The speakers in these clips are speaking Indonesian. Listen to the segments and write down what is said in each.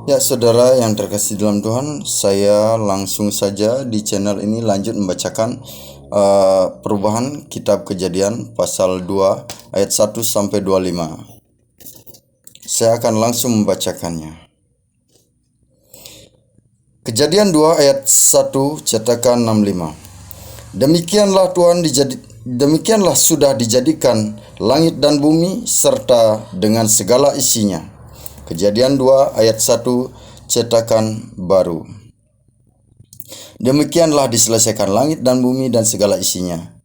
Ya, saudara yang terkasih dalam Tuhan, saya langsung saja di channel ini lanjut membacakan perubahan kitab Kejadian pasal 2 ayat 1 sampai 25. Saya akan langsung membacakannya. Kejadian 2 ayat 1 cetakan 65. Demikianlah sudah dijadikan langit dan bumi serta dengan segala isinya. Kejadian 2 ayat 1 cetakan baru. Demikianlah diselesaikan langit dan bumi dan segala isinya.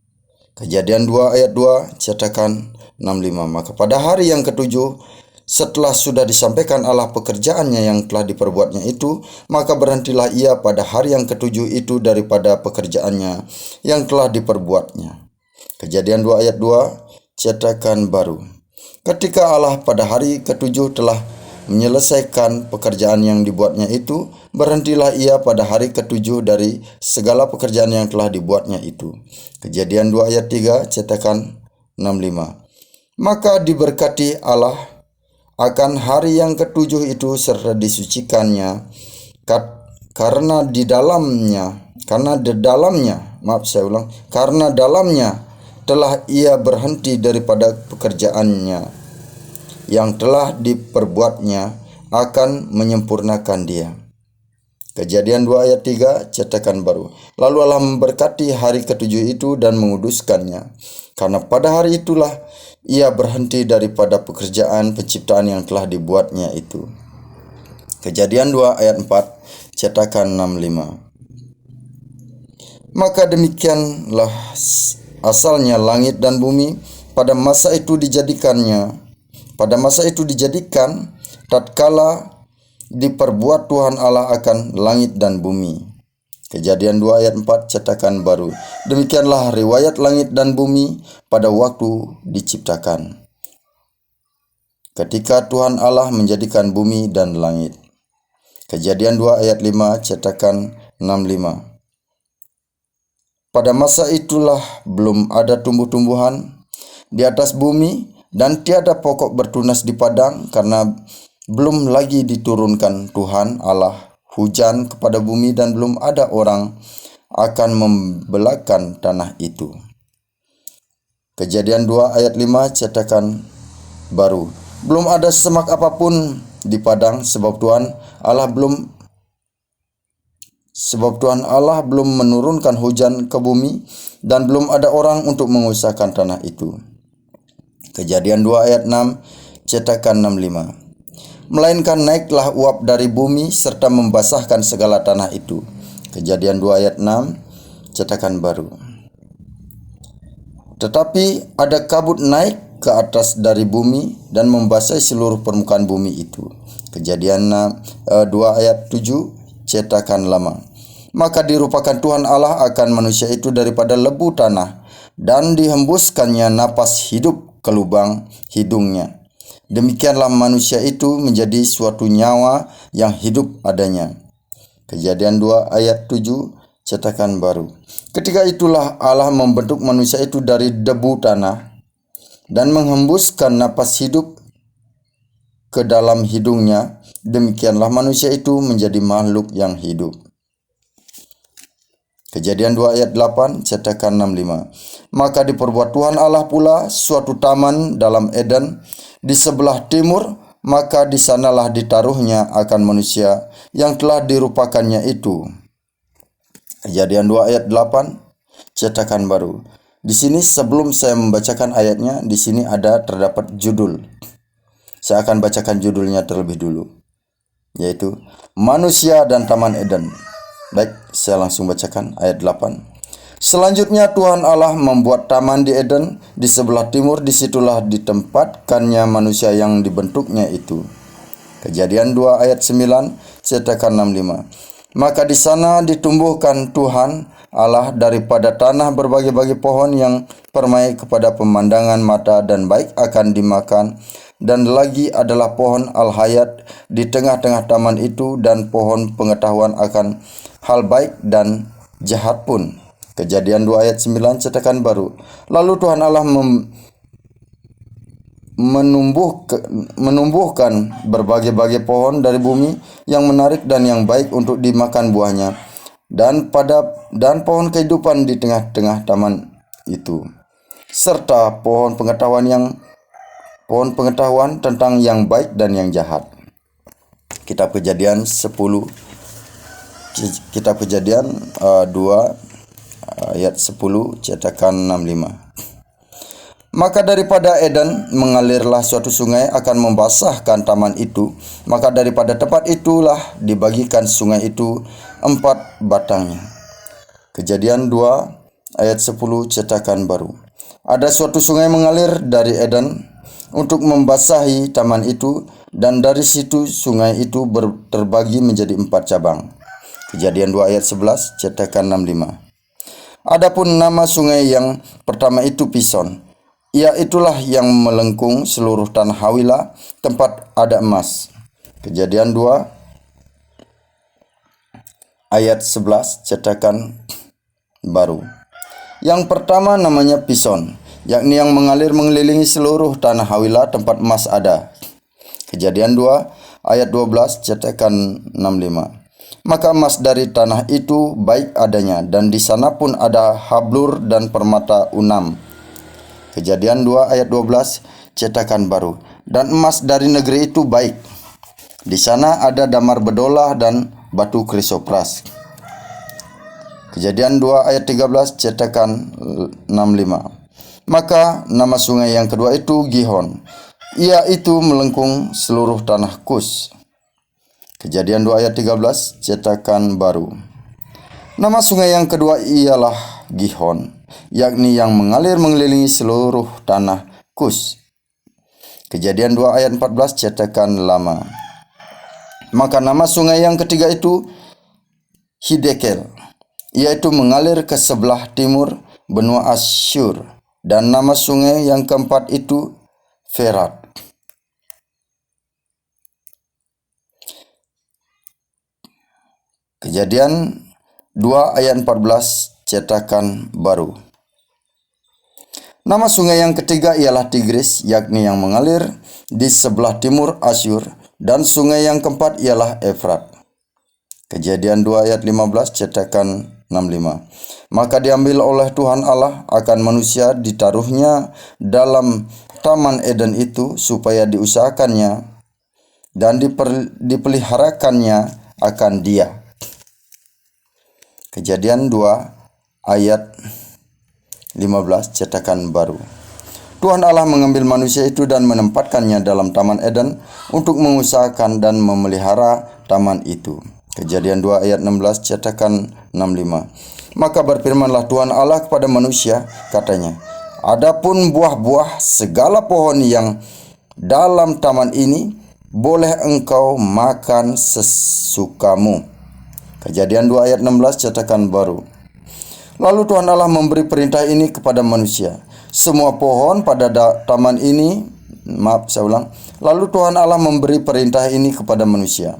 Kejadian 2 ayat 2 cetakan 65. Maka pada hari yang ketujuh, setelah sudah disampaikan Allah pekerjaannya yang telah diperbuatnya itu, maka berhentilah ia pada hari yang ketujuh itu daripada pekerjaannya yang telah diperbuatnya. Kejadian 2 ayat 2 cetakan baru. Ketika Allah pada hari ketujuh telah menyelesaikan pekerjaan yang dibuatnya itu, berhentilah ia pada hari ketujuh dari segala pekerjaan yang telah dibuatnya itu. Kejadian 2 ayat 3 cetakan 65. Maka diberkati Allah akan hari yang ketujuh itu serta disucikannya, karena dalamnya telah ia berhenti daripada pekerjaannya yang telah diperbuatnya, akan menyempurnakan dia. Kejadian 2 ayat 3 cetakan baru. Lalu Allah memberkati hari ketujuh itu dan menguduskannya, karena pada hari itulah ia berhenti daripada pekerjaan penciptaan yang telah dibuatnya itu. Kejadian 2 ayat 4 cetakan 65. Maka demikianlah asalnya langit dan bumi pada masa itu dijadikan tatkala diperbuat Tuhan Allah akan langit dan bumi. Kejadian 2 ayat 4 cetakan baru. Demikianlah riwayat langit dan bumi pada waktu diciptakan, ketika Tuhan Allah menjadikan bumi dan langit. Kejadian 2 ayat 5 cetakan 65. Pada masa itulah belum ada tumbuh-tumbuhan di atas bumi, dan tiada pokok bertunas di padang, karena belum lagi diturunkan Tuhan Allah hujan kepada bumi, dan belum ada orang akan membelahkan tanah itu. Kejadian 2 ayat 5 cetakan baru. Belum ada semak apapun di padang, sebab Tuhan Allah belum menurunkan hujan ke bumi, dan belum ada orang untuk mengusahakan tanah itu. Kejadian 2 ayat 6 cetakan 65. Melainkan naiklah uap dari bumi serta membasahkan segala tanah itu. Kejadian 2 ayat 6 cetakan baru. Tetapi ada kabut naik ke atas dari bumi dan membasahi seluruh permukaan bumi itu. Kejadian 2 ayat 7 cetakan lama. Maka dirupakan Tuhan Allah akan manusia itu daripada lebu tanah, dan dihembuskannya napas hidup ke lubang hidungnya. Demikianlah manusia itu menjadi suatu nyawa yang hidup adanya. Kejadian 2 ayat 7 cetakan baru. Ketika itulah Allah membentuk manusia itu dari debu tanah dan menghembuskan napas hidup ke dalam hidungnya. Demikianlah manusia itu menjadi makhluk yang hidup. Kejadian 2 ayat 8 cetakan 65. Maka diperbuat Tuhan Allah pula suatu taman dalam Eden di sebelah timur, maka di sanalah ditaruhnya akan manusia yang telah dirupakannya itu. Kejadian 2 ayat 8 cetakan baru. Di sini sebelum saya membacakan ayatnya, di sini terdapat judul. Saya akan bacakan judulnya terlebih dulu, yaitu Manusia dan Taman Eden. Baik, saya langsung bacakan ayat 8. Selanjutnya Tuhan Allah membuat taman di Eden di sebelah timur, disitulah ditempatkannya manusia yang dibentuknya itu. Kejadian 2 ayat 9 cetakan 65. Maka di sana ditumbuhkan Tuhan Allah daripada tanah berbagai-bagai pohon yang permai kepada pemandangan mata dan baik akan dimakan, dan lagi adalah pohon al-hayat di tengah-tengah taman itu, dan pohon pengetahuan akan hal baik dan jahat pun. Kejadian 2 ayat 9 cetakan baru. Lalu Tuhan Allah menumbuhkan berbagai-bagai pohon dari bumi yang menarik dan yang baik untuk dimakan buahnya, dan pohon kehidupan di tengah-tengah taman itu, serta pohon pengetahuan tentang yang baik dan yang jahat. Kitab Kejadian 10, Kitab Kejadian 2 ayat 10 cetakan 65. Maka daripada Eden mengalirlah suatu sungai akan membasahkan taman itu. Maka daripada tempat itulah dibagikan sungai itu 4 batangnya. Kejadian 2 ayat 10 cetakan baru. Ada suatu sungai mengalir dari Eden untuk membasahi taman itu, dan dari situ sungai itu terbagi menjadi 4 cabang. Kejadian 2 ayat 11 cetakan 65. Adapun nama sungai yang pertama itu Pison. Ia itulah yang melengkung seluruh tanah Hawila, tempat ada emas. Kejadian 2 ayat 11 cetakan baru. Yang pertama namanya Pison, yakni yang mengalir mengelilingi seluruh tanah Hawila, tempat emas ada. Kejadian 2 ayat 12 cetakan 65. Maka emas dari tanah itu baik adanya, dan di sana pun ada hablur dan permata unam. Kejadian 2 ayat 12 cetakan baru. Dan emas dari negeri itu baik. Di sana ada damar bedolah dan batu krisopras. Kejadian 2 ayat 13 cetakan 65. Maka nama sungai yang kedua itu Gihon. Ia itu melengkung seluruh tanah Kus. Kejadian 2 ayat 13 cetakan baru. Nama sungai yang kedua ialah Gihon, yakni yang mengalir mengelilingi seluruh tanah Kus. Kejadian 2 ayat 14 cetakan lama. Maka nama sungai yang ketiga itu Hidekel, yaitu mengalir ke sebelah timur benua Asyur. Dan nama sungai yang keempat itu Ferat. Kejadian 2 ayat 14 cetakan baru. Nama sungai yang ketiga ialah Tigris, yakni yang mengalir di sebelah timur Asyur, dan sungai yang keempat ialah Efrat. Kejadian 2 ayat 15 cetakan 65. Maka diambil oleh Tuhan Allah akan manusia, ditaruhnya dalam taman Eden itu supaya diusahakannya dan dipeliharakannya akan dia. Kejadian 2 ayat 15 cetakan baru. Tuhan Allah mengambil manusia itu dan menempatkannya dalam taman Eden untuk mengusahakan dan memelihara taman itu. Kejadian 2 ayat 16 cetakan 65. Maka berfirmanlah Tuhan Allah kepada manusia, katanya, adapun buah-buah segala pohon yang dalam taman ini boleh engkau makan sesukamu. Kejadian 2 ayat 16 cetakan baru. Lalu Tuhan Allah memberi perintah ini kepada manusia. Semua pohon pada taman ini, Lalu Tuhan Allah memberi perintah ini kepada manusia.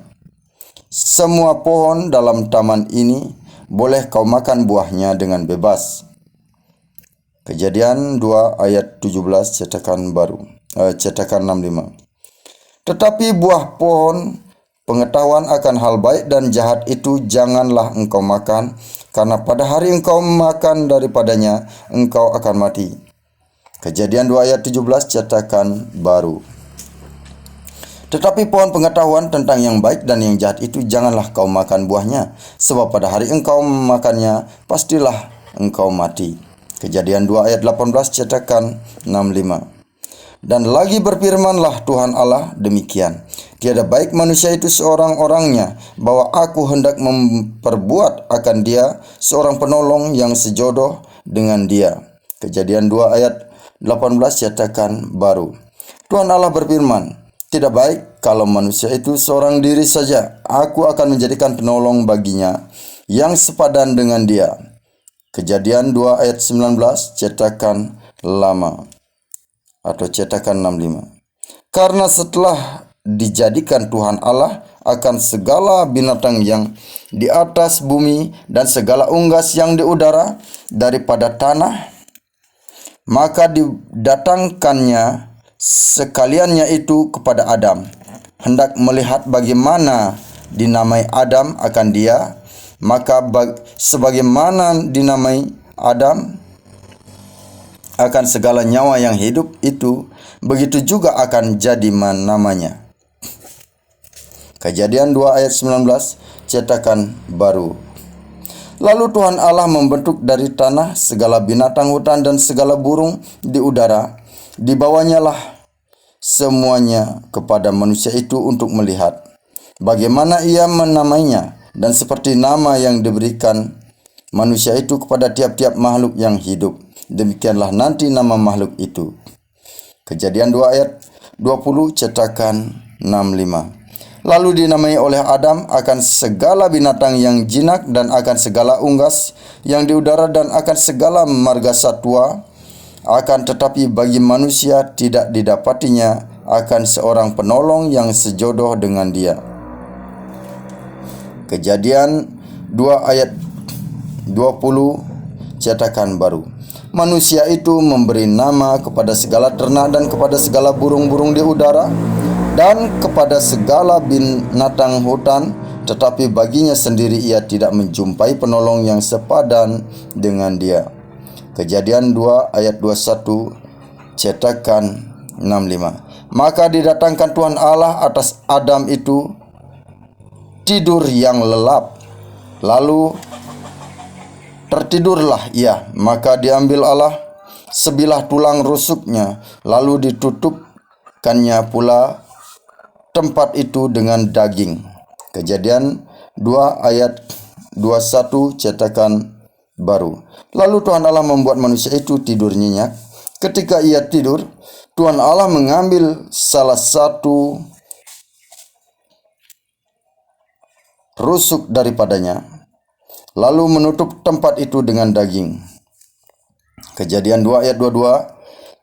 Semua pohon dalam taman ini boleh kau makan buahnya dengan bebas. Kejadian 2 ayat 17 cetakan baru, cetakan 65. Tetapi buah pohon pengetahuan akan hal baik dan jahat itu janganlah engkau makan, karena pada hari engkau makan daripadanya, engkau akan mati. Kejadian 2 ayat 17 cetakan baru. Tetapi pohon pengetahuan tentang yang baik dan yang jahat itu janganlah kau makan buahnya, sebab pada hari engkau memakannya, pastilah engkau mati. Kejadian 2 ayat 18 cetakan 65. Dan lagi berfirmanlah Tuhan Allah demikian, tiada baik manusia itu seorang-orangnya, bahwa aku hendak memperbuat akan dia seorang penolong yang sejodoh dengan dia. Kejadian 2 ayat 18 cetakan baru. Tuhan Allah berfirman, tidak baik kalau manusia itu seorang diri saja, aku akan menjadikan penolong baginya yang sepadan dengan dia. Kejadian 2 ayat 19 cetakan lama atau cetakan 65. Karena setelah dijadikan Tuhan Allah akan segala binatang yang di atas bumi dan segala unggas yang di udara daripada tanah, maka didatangkannya sekaliannya itu kepada Adam, hendak melihat bagaimana dinamai Adam akan dia, maka sebagaimana dinamai Adam akan segala nyawa yang hidup itu, begitu juga akan jadi namanya. Kejadian 2 ayat 19, cetakan baru. Lalu Tuhan Allah membentuk dari tanah segala binatang hutan dan segala burung di udara. Dibawanya lah semuanya kepada manusia itu untuk melihat bagaimana ia menamainya, dan seperti nama yang diberikan manusia itu kepada tiap-tiap makhluk yang hidup, demikianlah nanti nama makhluk itu. Kejadian 2 ayat 20, cetakan 65. Lalu dinamai oleh Adam akan segala binatang yang jinak dan akan segala unggas yang di udara dan akan segala marga satwa, akan tetapi bagi manusia tidak didapatinya akan seorang penolong yang sejodoh dengan dia. Kejadian 2 ayat 20, cetakan baru. Manusia itu memberi nama kepada segala ternak dan kepada segala burung-burung di udara dan kepada segala binatang hutan, tetapi baginya sendiri ia tidak menjumpai penolong yang sepadan dengan dia. Kejadian 2 ayat 21, cetakan 65. Maka didatangkan Tuhan Allah atas Adam itu tidur yang lelap, lalu tertidurlah ia. Maka diambil Allah sebilah tulang rusuknya, lalu ditutupkannya pula tempat itu dengan daging. Kejadian 2 ayat 21, cetakan baru. Lalu Tuhan Allah membuat manusia itu tidur nyenyak. Ketika ia tidur, Tuhan Allah mengambil salah satu rusuk daripadanya, lalu menutup tempat itu dengan daging. Kejadian 2 ayat 22,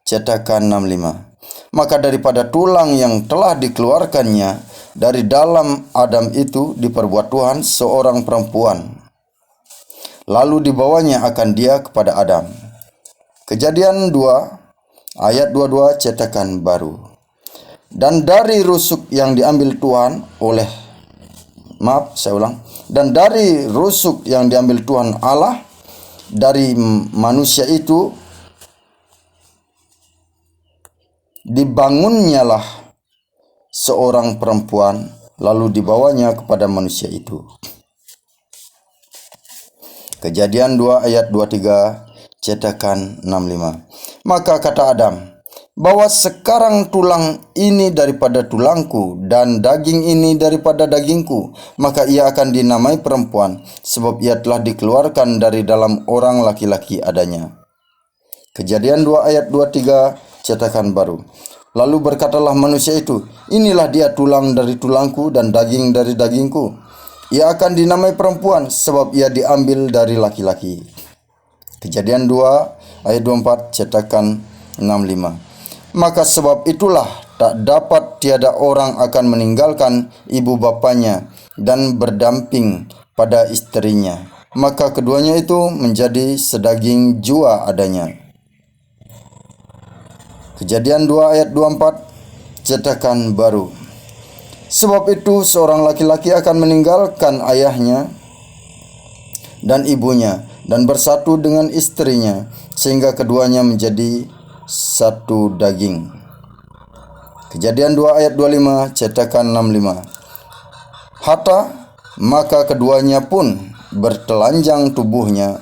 cetakan 65. Maka daripada tulang yang telah dikeluarkannya dari dalam Adam itu diperbuat Tuhan seorang perempuan, lalu dibawanya akan dia kepada Adam. Kejadian 2 ayat 22, cetakan baru. Dan dari rusuk yang diambil Tuhan dan dari rusuk yang diambil Tuhan Allah dari manusia itu, dibangunnyalah seorang perempuan, lalu dibawanya kepada manusia itu. Kejadian 2 ayat 23, cetakan 65. Maka kata Adam, bahwa sekarang tulang ini daripada tulangku dan daging ini daripada dagingku, maka ia akan dinamai perempuan, sebab ia telah dikeluarkan dari dalam orang laki-laki adanya. Kejadian 2 ayat 23, cetakan baru. Lalu berkatalah manusia itu, inilah dia tulang dari tulangku dan daging dari dagingku. Ia akan dinamai perempuan, sebab ia diambil dari laki-laki. Kejadian 2 ayat 24, cetakan 65. Maka sebab itulah tak dapat tiada orang akan meninggalkan ibu bapanya dan berdamping pada istrinya, maka keduanya itu menjadi sedaging jua adanya. Kejadian 2 ayat 24, cetakan baru. Sebab itu seorang laki-laki akan meninggalkan ayahnya dan ibunya dan bersatu dengan istrinya, sehingga keduanya menjadi satu daging. Kejadian 2 ayat 25, cetakan 65. Hatta maka keduanya pun bertelanjang tubuhnya,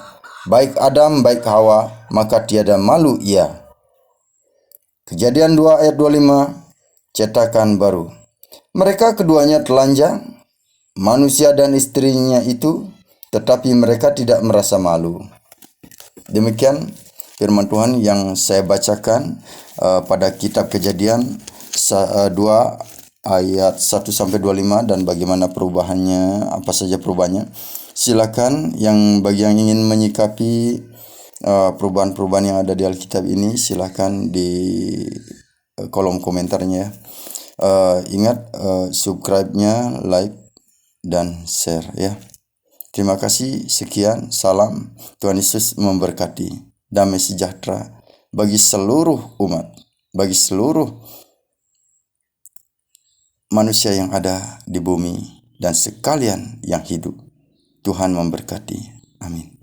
baik Adam baik Hawa, maka tiada malu ia. Kejadian 2 ayat 25, cetakan baru. Mereka keduanya telanjang, manusia dan istrinya itu, tetapi mereka tidak merasa malu. Demikian firman Tuhan yang saya bacakan pada kitab Kejadian 2 ayat 1 sampai 25, dan bagaimana perubahannya, apa saja perubahannya. Silakan bagi yang ingin menyikapi perubahan-perubahan yang ada di Alkitab ini, silakan di kolom komentarnya. Ingat subscribe-nya, like dan share ya. Terima kasih, sekian, salam, Tuhan Yesus memberkati. Damai sejahtera bagi seluruh umat. bagi seluruh manusia yang ada di bumi dan sekalian yang hidup. Tuhan memberkati. Amin.